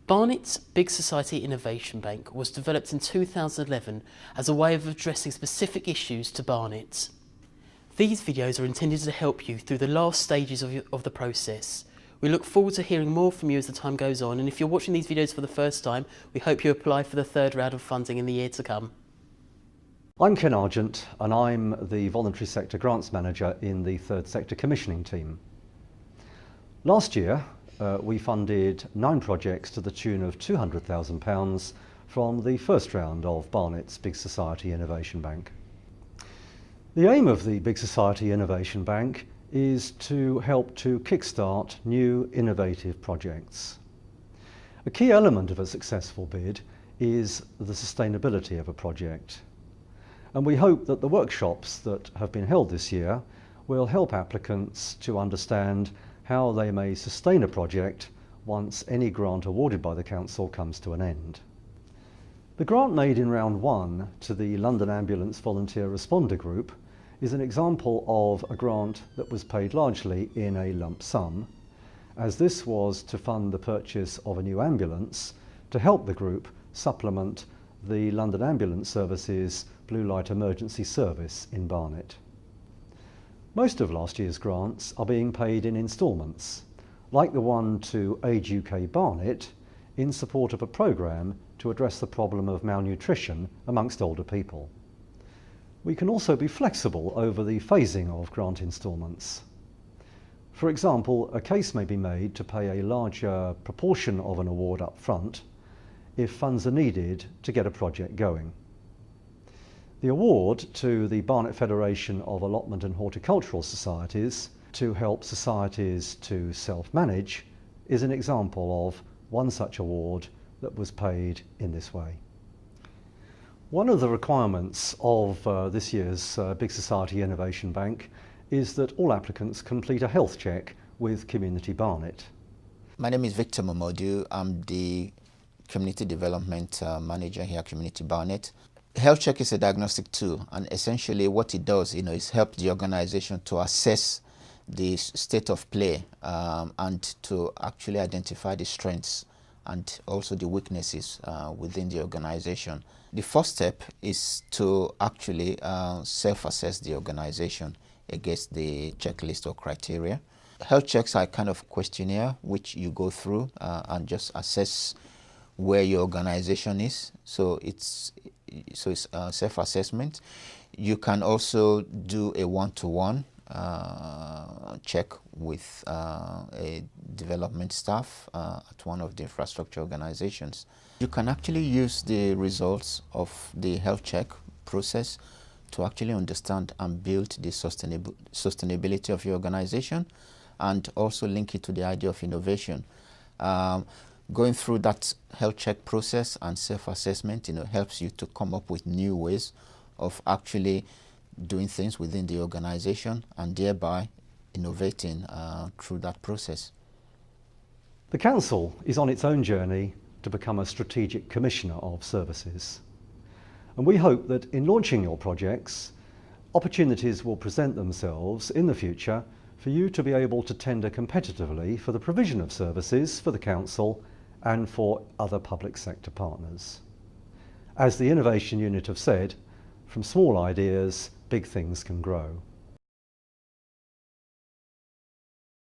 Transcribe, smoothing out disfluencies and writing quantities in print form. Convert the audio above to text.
Barnet's Big Society Innovation Bank was developed in 2011 as a way of addressing specific issues to Barnet. These videos are intended to help you through the last stages of the process. We look forward to hearing more from you as the time goes on, and if you're watching these videos for the first time, we hope you apply for the third round of funding in the year to come. I'm Ken Argent and I'm the Voluntary Sector Grants Manager in the Third Sector Commissioning team. Last year we funded 9 projects to the tune of £200,000 from the first round of Barnet's Big Society Innovation Bank. The aim of the Big Society Innovation Bank is to help to kickstart new innovative projects. A key element of a successful bid is the sustainability of a project. And we hope that the workshops that have been held this year will help applicants to understand how they may sustain a project once any grant awarded by the Council comes to an end. The grant made in round 1 to the London Ambulance Volunteer Responder Group is an example of a grant that was paid largely in a lump sum, as this was to fund the purchase of a new ambulance to help the group supplement the London Ambulance Service's Blue Light Emergency Service in Barnet. Most of last year's grants are being paid in instalments, like the one to Age UK Barnet in support of a programme to address the problem of malnutrition amongst older people. We can also be flexible over the phasing of grant instalments. For example, a case may be made to pay a larger proportion of an award up front if funds are needed to get a project going. The award to the Barnet Federation of Allotment and Horticultural Societies to help societies to self-manage is an example of one such award that was paid in this way. One of the requirements of this year's Big Society Innovation Bank is that all applicants complete a health check with Community Barnet. My name is Victor Momodu. I'm the Community Development Manager here at Community Barnet. Health check is a diagnostic tool, and essentially what it does is help the organization to assess the state of play and to actually identify the strengths and also the weaknesses within the organization. The first step is to actually self-assess the organization against the checklist or criteria. Health checks are a kind of questionnaire which you go through and just assess where your organization is. So it's self-assessment. You can also do a one-to-one check with a development staff at one of the infrastructure organizations. You can actually use the results of the health check process to actually understand and build the sustainability of your organization, and also link it to the idea of innovation. Going through that health check process and self-assessment helps you to come up with new ways of actually doing things within the organization and thereby innovating through that process. The Council is on its own journey to become a strategic commissioner of services. And we hope that in launching your projects, opportunities will present themselves in the future for you to be able to tender competitively for the provision of services for the Council and for other public sector partners. As the Innovation Unit have said, from small ideas, big things can grow.